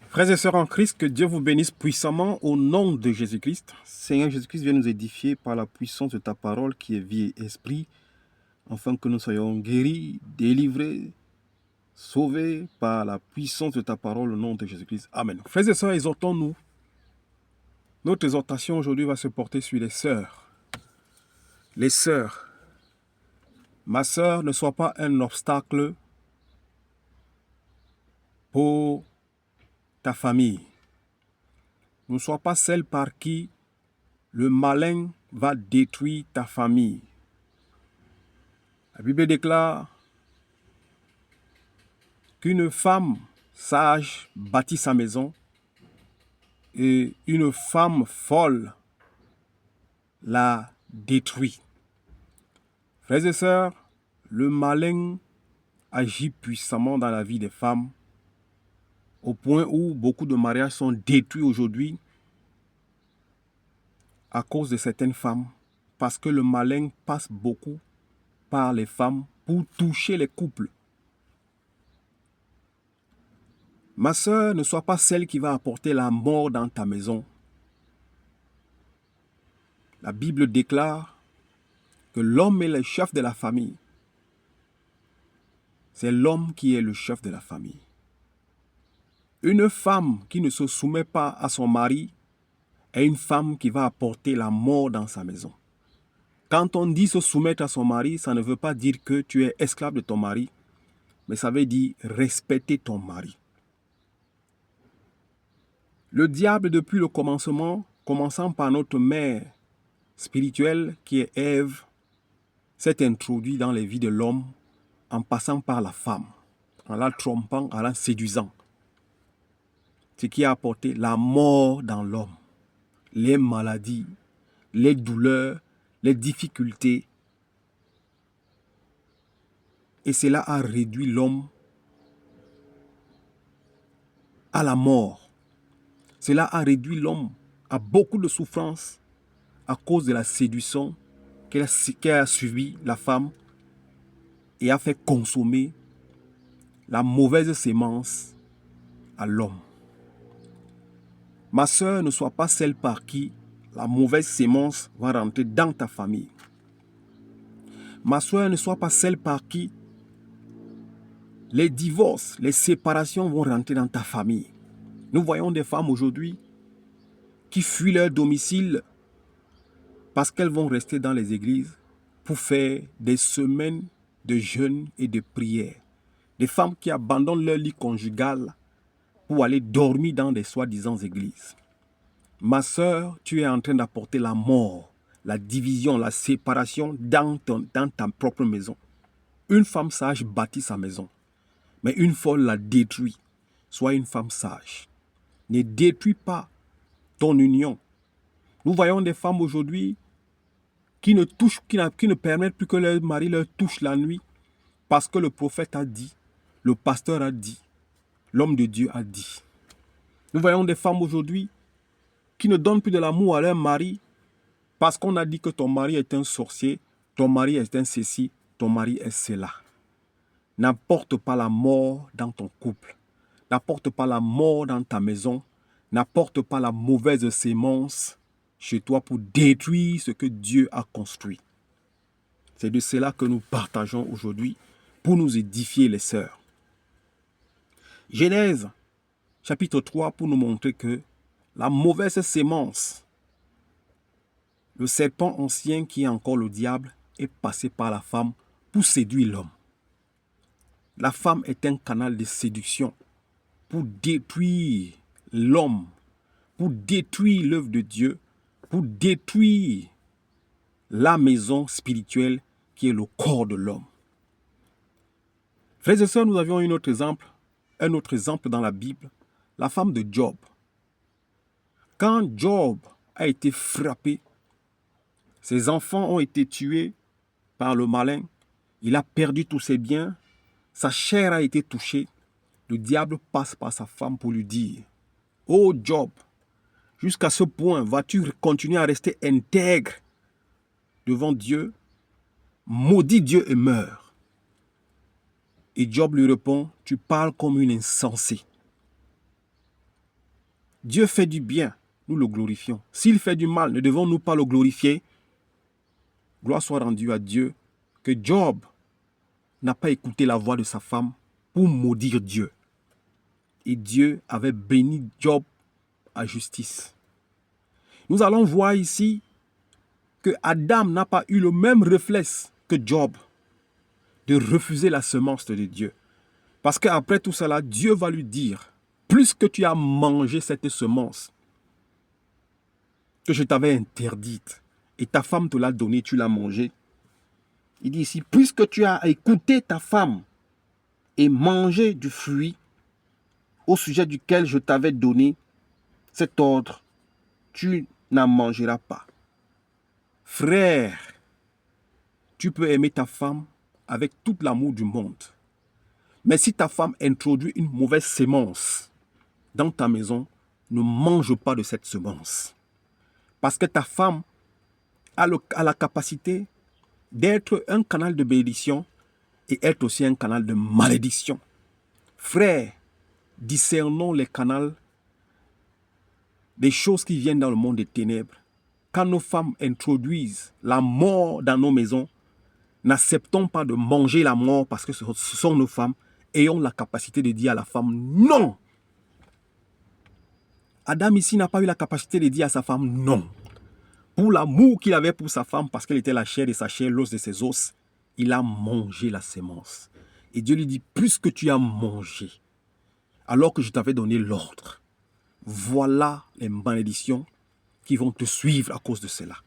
Frères et sœurs en Christ, que Dieu vous bénisse puissamment au nom de Jésus-Christ. Seigneur Jésus-Christ, viens nous édifier par la puissance de ta parole qui est vie et esprit, afin que nous soyons guéris, délivrés, sauvés par la puissance de ta parole au nom de Jésus-Christ. Amen. Frères et sœurs, exhortons-nous. Notre exhortation aujourd'hui va se porter sur les sœurs. Les sœurs. Ma sœur, ne sois pas un obstacle pour ta famille. Ne sois pas celle par qui le malin va détruire ta famille. La Bible déclare qu'une femme sage bâtit sa maison et une femme folle la détruit. Frères et sœurs, le malin agit puissamment dans la vie des femmes au point où beaucoup de mariages sont détruits aujourd'hui à cause de certaines femmes, parce que le malin passe beaucoup par les femmes pour toucher les couples. Ma sœur, ne sois pas celle qui va apporter la mort dans ta maison. La Bible déclare que l'homme est le chef de la famille. C'est l'homme qui est le chef de la famille. Une femme qui ne se soumet pas à son mari est une femme qui va apporter la mort dans sa maison. Quand on dit se soumettre à son mari, ça ne veut pas dire que tu es esclave de ton mari, mais ça veut dire respecter ton mari. Le diable, depuis le commencement, commençant par notre mère spirituelle qui est Ève, s'est introduit dans les vies de l'homme en passant par la femme, en la trompant, en la séduisant. Ce qui a apporté la mort dans l'homme, les maladies, les douleurs, les difficultés. Et cela a réduit l'homme à la mort. Cela a réduit l'homme à beaucoup de souffrances à cause de la séduction qu'elle a subi la femme et a fait consommer la mauvaise sémence à l'homme. Ma sœur, ne sois pas celle par qui la mauvaise sémence va rentrer dans ta famille. Ma sœur, ne sois pas celle par qui les divorces, les séparations vont rentrer dans ta famille. Nous voyons des femmes aujourd'hui qui fuient leur domicile parce qu'elles vont rester dans les églises pour faire des semaines de jeûne et de prière. Des femmes qui abandonnent leur lit conjugal pour aller dormir dans des soi-disant églises. Ma sœur, tu es en train d'apporter la mort, la division, la séparation dans ta propre maison. Une femme sage bâtit sa maison, mais une folle la détruit. Sois une femme sage. Ne détruis pas ton union. Nous voyons des femmes aujourd'hui qui ne permettent plus que leur mari leur touche la nuit parce que le prophète a dit, le pasteur a dit, l'homme de Dieu a dit. Nous voyons des femmes aujourd'hui qui ne donnent plus de l'amour à leur mari parce qu'on a dit que ton mari est un sorcier, ton mari est un ceci, ton mari est cela. N'apporte pas la mort dans ton couple. N'apporte pas la mort dans ta maison. N'apporte pas la mauvaise sémence chez toi pour détruire ce que Dieu a construit. C'est de cela que nous partageons aujourd'hui pour nous édifier les sœurs. Genèse, chapitre 3, pour nous montrer que la mauvaise sémence, le serpent ancien qui est encore le diable, est passé par la femme pour séduire l'homme. La femme est un canal de séduction pour détruire l'homme, pour détruire l'œuvre de Dieu, pour détruire la maison spirituelle qui est le corps de l'homme. Frères et sœurs, nous avions un autre exemple dans la Bible, la femme de Job. Quand Job a été frappé, ses enfants ont été tués par le malin, il a perdu tous ses biens, sa chair a été touchée, le diable passe par sa femme pour lui dire « Oh Job, jusqu'à ce point, vas-tu continuer à rester intègre devant Dieu? Maudis Dieu et meurs. » Et Job lui répond « Tu parles comme une insensée. Dieu fait du bien, nous le glorifions. S'il fait du mal, ne devons-nous pas le glorifier? Gloire soit rendue à Dieu que Job n'a pas écouté la voix de sa femme pour maudire Dieu. Et Dieu avait béni Job à justice. Nous allons voir ici que Adam n'a pas eu le même réflexe que Job de refuser la semence de Dieu. Parce qu'après tout cela, Dieu va lui dire, plus que tu as mangé cette semence que je t'avais interdite et ta femme te l'a donnée, tu l'as mangée. Il dit ici, puisque tu as écouté ta femme et mangé du fruit au sujet duquel je t'avais donné cet ordre, tu n'en mangeras pas. Frère, tu peux aimer ta femme avec tout l'amour du monde. Mais si ta femme introduit une mauvaise sémence dans ta maison, ne mange pas de cette semence. Parce que ta femme a la capacité d'être un canal de bénédiction et être aussi un canal de malédiction. Frère, discernons les canaux des choses qui viennent dans le monde des ténèbres. Quand nos femmes introduisent la mort dans nos maisons, n'acceptons pas de manger la mort parce que ce sont nos femmes. Ayons la capacité de dire à la femme non. Adam ici n'a pas eu la capacité de dire à sa femme non. Pour l'amour qu'il avait pour sa femme, parce qu'elle était la chair de sa chair, l'os de ses os, il a mangé la sémence. Et Dieu lui dit, plus que tu as mangé, alors que je t'avais donné l'ordre, voilà les malédictions qui vont te suivre à cause de cela.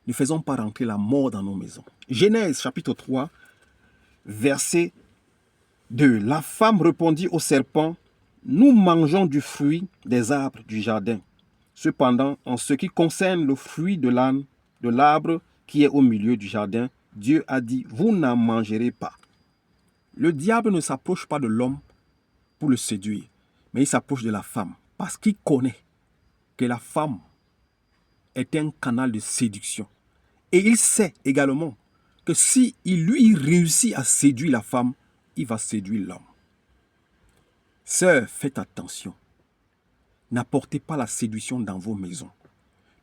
Ne faisons pas rentrer la mort dans nos maisons. Genèse chapitre 3, verset 2. La femme répondit au serpent, nous mangeons du fruit des arbres du jardin. Cependant, en ce qui concerne le fruit de l'arbre qui est au milieu du jardin, Dieu a dit, vous n'en mangerez pas. Le diable ne s'approche pas de l'homme pour le séduire, mais il s'approche de la femme, parce qu'il connaît que la femme est un canal de séduction. Et il sait également que si lui réussit à séduire la femme, il va séduire l'homme. Sœurs, faites attention. N'apportez pas la séduction dans vos maisons.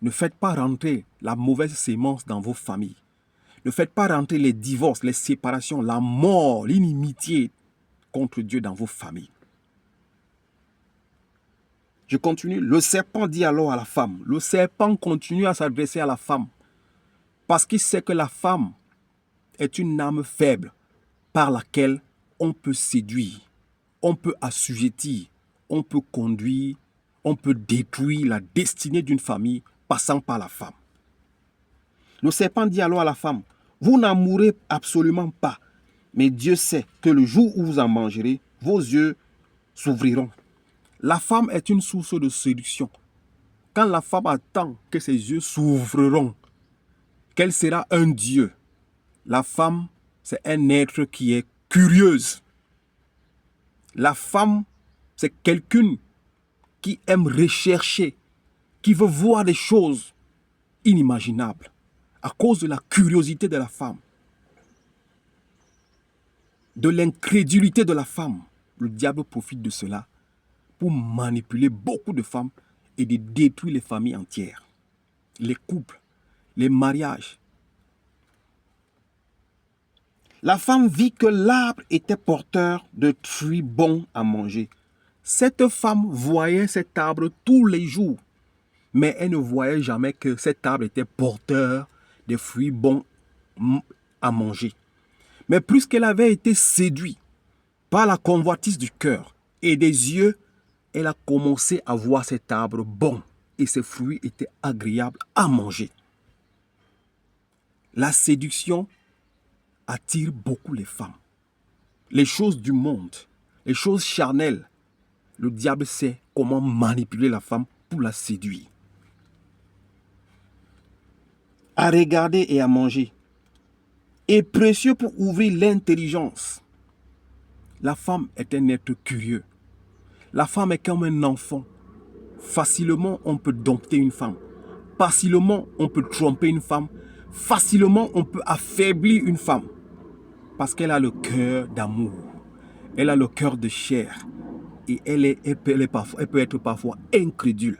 Ne faites pas rentrer la mauvaise sémence dans vos familles. Ne faites pas rentrer les divorces, les séparations, la mort, l'inimitié contre Dieu dans vos familles. Je continue. Le serpent dit alors à la femme. Le serpent continue à s'adresser à la femme. Parce qu'il sait que la femme est une âme faible par laquelle on peut séduire, on peut assujettir, on peut conduire, on peut détruire la destinée d'une famille passant par la femme. Le serpent dit alors à la femme, vous n'en mourrez absolument pas, mais Dieu sait que le jour où vous en mangerez, vos yeux s'ouvriront. La femme est une source de séduction. Quand la femme attend que ses yeux s'ouvriront, qu'elle sera un Dieu. La femme, c'est un être qui est curieuse. La femme, c'est quelqu'un qui aime rechercher, qui veut voir des choses inimaginables à cause de la curiosité de la femme, de l'incrédulité de la femme. Le diable profite de cela pour manipuler beaucoup de femmes et de détruire les familles entières, les couples, les mariages. La femme vit que l'arbre était porteur de fruits bons à manger. Cette femme voyait cet arbre tous les jours, mais elle ne voyait jamais que cet arbre était porteur de fruits bons à manger. Mais puisqu'elle avait été séduite par la convoitise du cœur et des yeux, elle a commencé à voir cet arbre bon et ses fruits étaient agréables à manger. La séduction attire beaucoup les femmes. Les choses du monde, les choses charnelles, le diable sait comment manipuler la femme pour la séduire. À regarder et à manger est précieux pour ouvrir l'intelligence. La femme est un être curieux. La femme est comme un enfant. Facilement, on peut dompter une femme. Facilement, on peut tromper une femme. Facilement, on peut affaiblir une femme. Parce qu'elle a le cœur d'amour. Elle a le cœur de chair. et elle peut être parfois incrédule.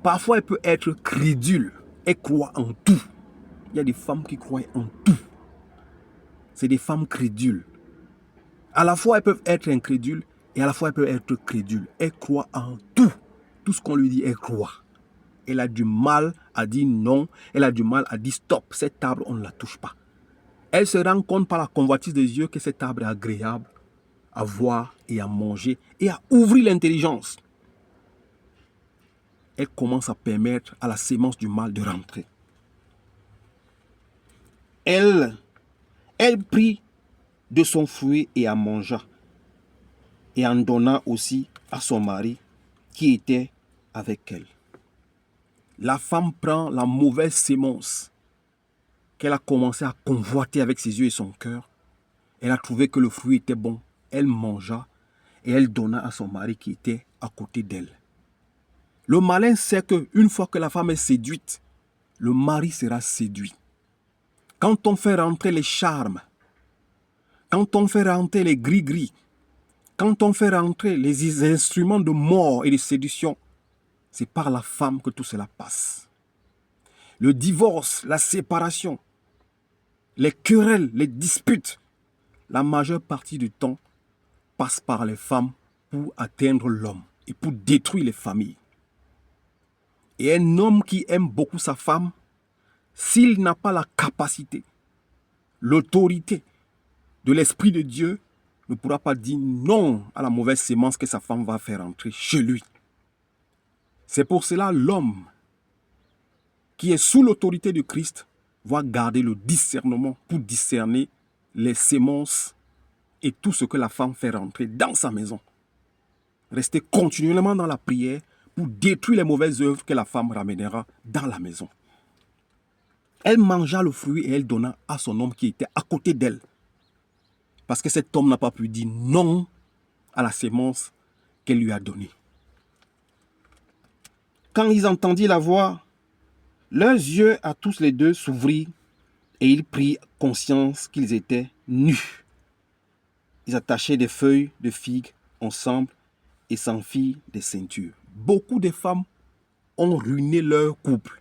Parfois, elle peut être crédule. Elle croit en tout. Il y a des femmes qui croient en tout. C'est des femmes crédules. À la fois, elles peuvent être incrédules et à la fois, elles peuvent être crédules. Elles croient en tout. Tout ce qu'on lui dit, elle croit. Elle a du mal à dire non. Elle a du mal à dire stop. Cette table, on ne la touche pas. Elle se rend compte par la convoitise des yeux que cette table est agréable à voir et à manger et à ouvrir l'intelligence. Elle commence à permettre à la sémence du mal de rentrer. Elle prit de son fruit et en mangea, et en donna aussi à son mari qui était avec elle. La femme prend la mauvaise sémence qu'elle a commencé à convoiter avec ses yeux et son cœur. Elle a trouvé que le fruit était bon. Elle mangea et elle donna à son mari qui était à côté d'elle. Le malin sait qu'une fois que la femme est séduite, le mari sera séduit. Quand on fait rentrer les charmes, quand on fait rentrer les gris-gris, quand on fait rentrer les instruments de mort et de séduction, c'est par la femme que tout cela passe. Le divorce, la séparation, les querelles, les disputes, la majeure partie du temps passe par les femmes pour atteindre l'homme et pour détruire les familles. Et un homme qui aime beaucoup sa femme, s'il n'a pas la capacité, l'autorité de l'Esprit de Dieu, ne pourra pas dire non à la mauvaise sémence que sa femme va faire entrer chez lui. C'est pour cela l'homme qui est sous l'autorité de Christ va garder le discernement pour discerner les sémences et tout ce que la femme fait rentrer dans sa maison. Rester continuellement dans la prière pour détruire les mauvaises œuvres que la femme ramènera dans la maison. Elle mangea le fruit et elle donna à son homme qui était à côté d'elle. Parce que cet homme n'a pas pu dire non à la sémence qu'elle lui a donnée. Quand ils entendirent la voix, leurs yeux à tous les deux s'ouvrirent et ils prirent conscience qu'ils étaient nus. Ils attachaient des feuilles de figues ensemble et s'en firent des ceintures. Beaucoup de femmes ont ruiné leur couple.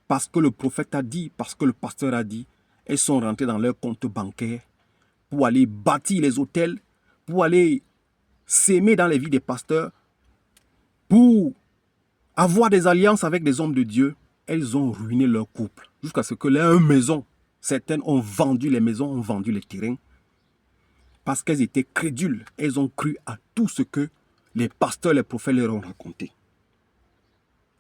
Parce que le prophète a dit, parce que le pasteur a dit, elles sont rentrées dans leur compte bancaire pour aller bâtir les hôtels, pour aller s'aimer dans les vies des pasteurs, pour avoir des alliances avec des hommes de Dieu. Elles ont ruiné leur couple jusqu'à ce que leurs maisons, certaines ont vendu les maisons, ont vendu les terrains, parce qu'elles étaient crédules. Elles ont cru à tout ce que les pasteurs, les prophètes leur ont raconté.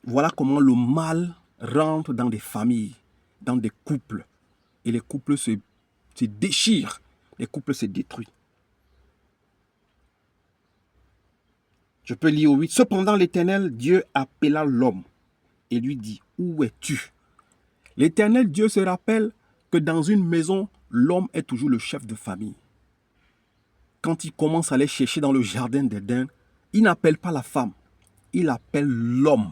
Voilà comment le mal rentre dans des familles, dans des couples. Et les couples se déchirent, les couples se détruisent. Je peux lire au 8. Cependant, l'Éternel Dieu appela l'homme et lui dit, où es-tu? L'Éternel Dieu se rappelle que dans une maison, l'homme est toujours le chef de famille. Quand il commence à aller chercher dans le jardin d'Éden, il n'appelle pas la femme, il appelle l'homme.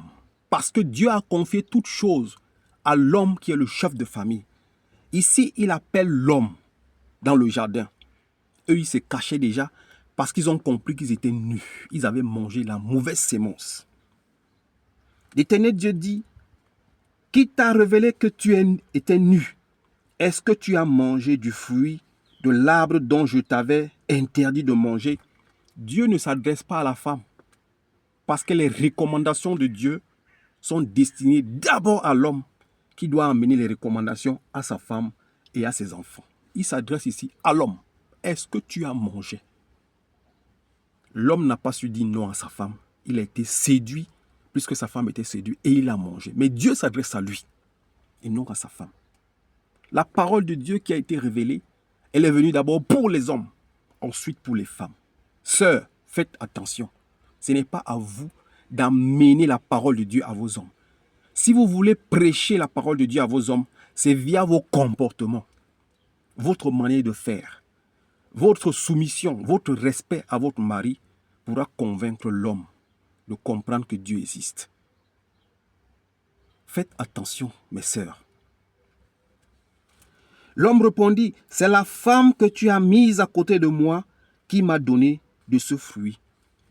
Parce que Dieu a confié toutes choses à l'homme qui est le chef de famille. Ici, il appelle l'homme dans le jardin. Eux, ils se cachaient déjà parce qu'ils ont compris qu'ils étaient nus. Ils avaient mangé la mauvaise sémence. L'Éternel Dieu dit, qui t'a révélé que tu étais nu? Est-ce que tu as mangé du fruit de l'arbre dont je t'avais interdit de manger? Dieu ne s'adresse pas à la femme parce que les recommandations de Dieu sont destinées d'abord à l'homme qui doit amener les recommandations à sa femme et à ses enfants. Il s'adresse ici à l'homme. Est-ce que tu as mangé? L'homme n'a pas su dire non à sa femme. Il a été séduit puisque sa femme était séduite et il a mangé. Mais Dieu s'adresse à lui et non à sa femme. La parole de Dieu qui a été révélée, elle est venue d'abord pour les hommes, ensuite pour les femmes. Sœurs, faites attention. Ce n'est pas à vous d'amener la parole de Dieu à vos hommes. Si vous voulez prêcher la parole de Dieu à vos hommes, c'est via vos comportements, votre manière de faire, votre soumission, votre respect à votre mari pourra convaincre l'homme de comprendre que Dieu existe. Faites attention, mes sœurs. L'homme répondit, c'est la femme que tu as mise à côté de moi qui m'a donné de ce fruit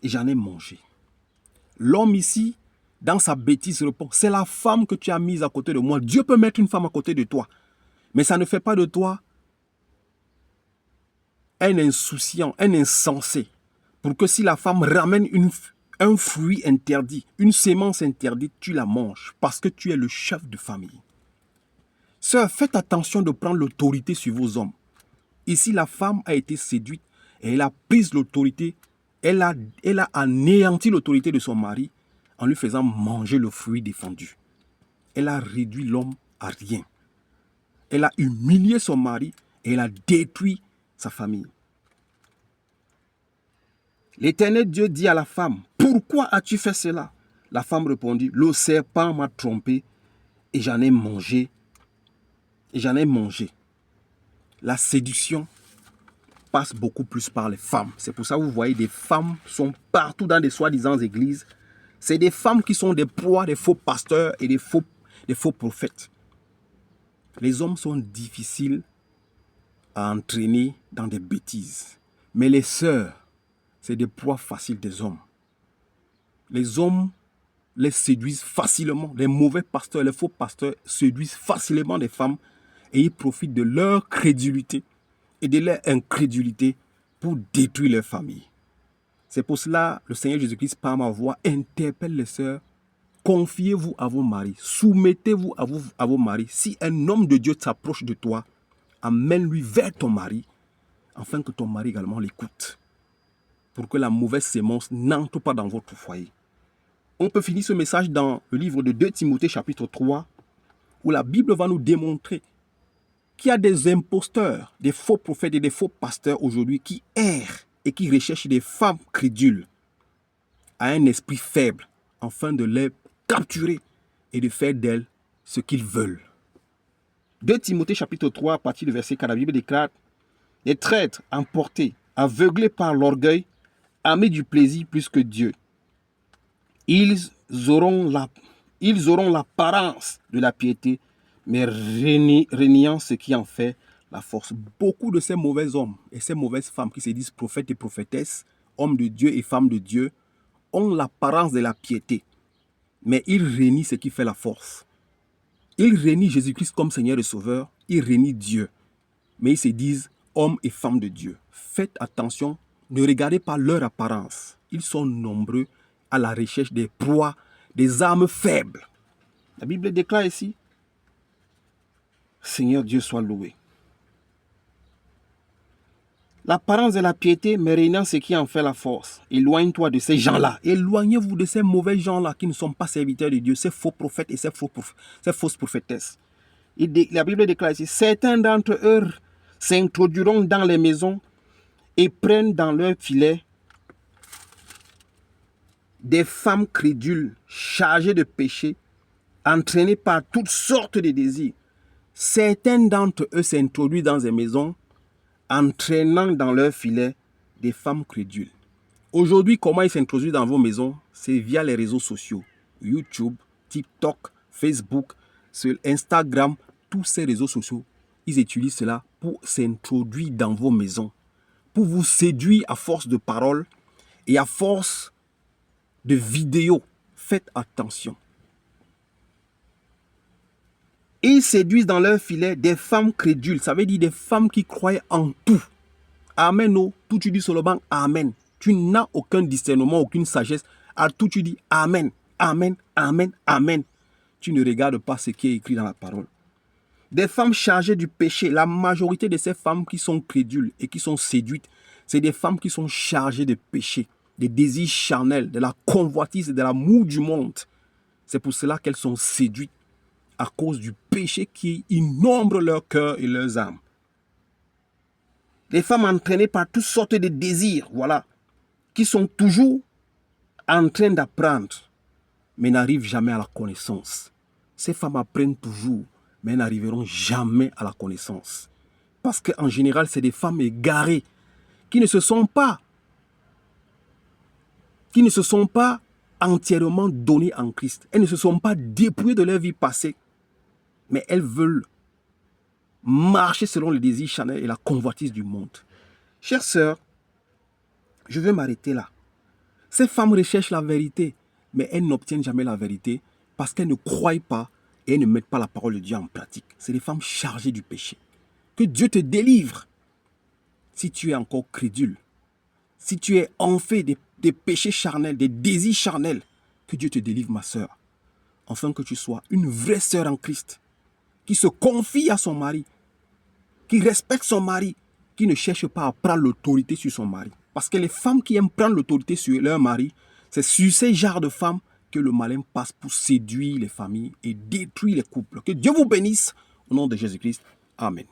et j'en ai mangé. L'homme ici, dans sa bêtise, répond, c'est la femme que tu as mise à côté de moi. Dieu peut mettre une femme à côté de toi, mais ça ne fait pas de toi un insouciant, un insensé. Pour que si la femme ramène un fruit interdit, une sémence interdite, tu la manges parce que tu es le chef de famille. Sœurs, faites attention de prendre l'autorité sur vos hommes. Ici, la femme a été séduite et elle a pris l'autorité. Elle a anéanti l'autorité de son mari en lui faisant manger le fruit défendu. Elle a réduit l'homme à rien. Elle a humilié son mari et elle a détruit sa famille. L'Éternel Dieu dit à la femme, « Pourquoi as-tu fait cela ?» La femme répondit, « Le serpent m'a trompé et j'en ai mangé. La séduction passe beaucoup plus par les femmes. C'est pour ça que vous voyez des femmes sont partout dans des soi-disant églises. C'est des femmes qui sont des proies, des faux pasteurs et des faux prophètes. Les hommes sont difficiles à entraîner dans des bêtises. Mais les sœurs, c'est des proies faciles des hommes. Les hommes les séduisent facilement. Les mauvais pasteurs, les faux pasteurs séduisent facilement des femmes et ils profitent de leur crédulité et de leur incrédulité pour détruire leur famille. C'est pour cela le Seigneur Jésus-Christ, par ma voix, interpelle les sœurs. Confiez-vous à vos maris. Soumettez-vous à vos maris. Si un homme de Dieu s'approche de toi, amène-lui vers ton mari, afin que ton mari également l'écoute. Pour que la mauvaise sémence n'entre pas dans votre foyer. On peut finir ce message dans le livre de 2 Timothée chapitre 3, où la Bible va nous démontrer qu'il y a des imposteurs, des faux prophètes et des faux pasteurs aujourd'hui qui errent et qui recherchent des femmes crédules à un esprit faible, afin de les capturer et de faire d'elles ce qu'ils veulent. 2 Timothée chapitre 3, à partir du verset 4, la Bible déclare, « Les traîtres, emportés, aveuglés par l'orgueil, aimés du plaisir plus que Dieu. Ils auront l'apparence de la piété, mais reniant ce qui en fait la force. » Beaucoup de ces mauvais hommes et ces mauvaises femmes qui se disent prophètes et prophétesses, hommes de Dieu et femmes de Dieu, ont l'apparence de la piété, mais ils renient ce qui fait la force. Ils renient Jésus-Christ comme Seigneur et Sauveur, ils renient Dieu, mais ils se disent hommes et femmes de Dieu. Faites attention, ne regardez pas leur apparence. Ils sont nombreux à la recherche des proies, des armes faibles. La Bible déclare ici, Seigneur Dieu soit loué. L'apparence de la piété, mais régnant ce qui en fait la force. Éloigne-toi de ces gens-là. Éloignez-vous de ces mauvais gens-là qui ne sont pas serviteurs de Dieu, ces faux prophètes et ces fausses prophétesses. La Bible déclare ici, certains d'entre eux s'introduiront dans les maisons et prennent dans leur filet des femmes crédules, chargées de péché, entraînées par toutes sortes de désirs. Certains d'entre eux s'introduisent dans les maisons, entraînant dans leur filet des femmes crédules. Aujourd'hui, comment ils s'introduisent dans vos maisons? C'est via les réseaux sociaux. YouTube, TikTok, Facebook, sur Instagram, tous ces réseaux sociaux, ils utilisent cela pour s'introduire dans vos maisons, pour vous séduire à force de paroles et à force de vidéos. Faites attention. Ils séduisent dans leur filet des femmes crédules. Ça veut dire des femmes qui croient en tout. Amen. Oh, tout tu dis seulement Amen. Tu n'as aucun discernement, aucune sagesse. À tout tu dis Amen, Amen, Amen, Amen. Tu ne regardes pas ce qui est écrit dans la parole. Des femmes chargées du péché. La majorité de ces femmes qui sont crédules et qui sont séduites, c'est des femmes qui sont chargées de péché, des désirs charnels, de la convoitise et de l'amour du monde. C'est pour cela qu'elles sont séduites à cause du péché qui innombre leur cœur et leurs âmes. Les femmes entraînées par toutes sortes de désirs, voilà, qui sont toujours en train d'apprendre, mais n'arrivent jamais à la connaissance. Ces femmes apprennent toujours, mais n'arriveront jamais à la connaissance. Parce qu'en général, c'est des femmes égarées qui ne se sont pas entièrement données en Christ. Elles ne se sont pas dépouillées de leur vie passée, mais elles veulent marcher selon les désirs charnels et la convoitise du monde. Chères sœurs, Je veux m'arrêter là. Ces femmes recherchent la vérité, mais elles n'obtiennent jamais la vérité parce qu'elles ne croient pas et elles ne mettent pas la parole de Dieu en pratique. C'est des femmes chargées du péché. Que Dieu te délivre si tu es encore crédule, si tu es enflé des péchés charnels, des désirs charnels. Que Dieu te délivre, ma sœur, afin que tu sois une vraie sœur en Christ, qui se confie à son mari, qui respecte son mari, qui ne cherche pas à prendre l'autorité sur son mari. Parce que les femmes qui aiment prendre l'autorité sur leur mari, c'est sur ces genres de femmes que le malin passe pour séduire les familles et détruire les couples. Que Dieu vous bénisse au nom de Jésus-Christ. Amen.